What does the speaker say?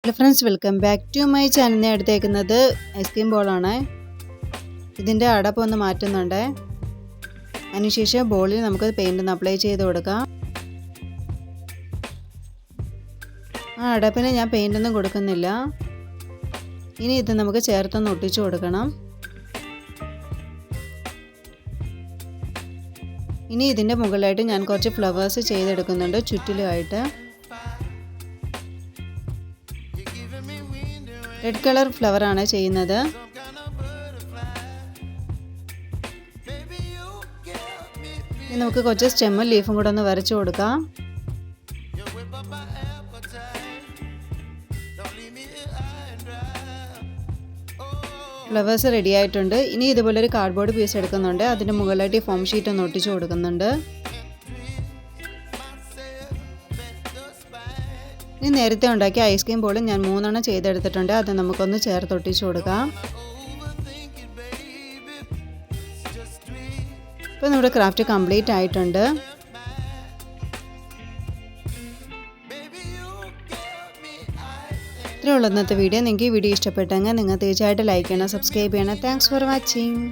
Hello friends, welcome back to my channel. ഞാൻ എടുത്തേക്കുന്നത് ice cream ബോളാണ്. ഇതിൻ്റെ അടപ്പ് ഒന്ന് മാറ്റുന്നുണ്ട്. അതിനുശേഷം ബോളിൽ നമുക്ക് പെയിൻ്റ് ഒന്ന് അപ്ലൈ ചെയ്ത് കൊടുക്കാം. ആ അടപ്പിന് ഞാൻ പെയിൻ്റൊന്നും കൊടുക്കുന്നില്ല. ഇനി ഇത് നമുക്ക് ചേർത്തൊന്ന് ഒട്ടിച്ചു കൊടുക്കണം. ഇനി ഇതിൻ്റെ മുകളിലായിട്ട് ഞാൻ കുറച്ച് ഫ്ലവേഴ്സ് ചെയ്തെടുക്കുന്നുണ്ട് ചുറ്റിലുമായിട്ട്. റെഡ് കളർ ഫ്ലവറാണ് ചെയ്യുന്നത്. ഇനി നമുക്ക് കുറച്ച് സ്റ്റെമ്മും ലീഫും കൂടെ ഒന്ന് വരച്ചു കൊടുക്കാം. ഫ്ലവേഴ്സ് റെഡി ആയിട്ടുണ്ട്. ഇനി ഇതുപോലൊരു കാർഡ്ബോർഡ് പീസ് എടുക്കുന്നുണ്ട്. അതിൻ്റെ മുകളിലായിട്ട് ഈ ഫോം ഷീറ്റ് ഒന്ന് ഒട്ടിച്ചു കൊടുക്കുന്നുണ്ട്. ഇനി നേരത്തെ ഉണ്ടാക്കിയ ഐസ്ക്രീം ബോൾ ഞാൻ 3 ചെയ്തെടുത്തിട്ടുണ്ട്. അത് നമുക്കൊന്ന് ചേർത്തൊട്ടിച്ചു കൊടുക്കാം. ഇപ്പോൾ നമ്മുടെ ക്രാഫ്റ്റ് കംപ്ലീറ്റ് ആയിട്ടുണ്ട്. ഇത്രയുള്ള ഇന്നത്തെ വീഡിയോ. നിങ്ങൾക്ക് ഈ വീഡിയോ ഇഷ്ടപ്പെട്ടെങ്കിൽ നിങ്ങൾ തീർച്ചയായിട്ടും ലൈക്ക് ചെയ്യണം, സബ്സ്ക്രൈബ് ചെയ്യണം. Thanks for watching.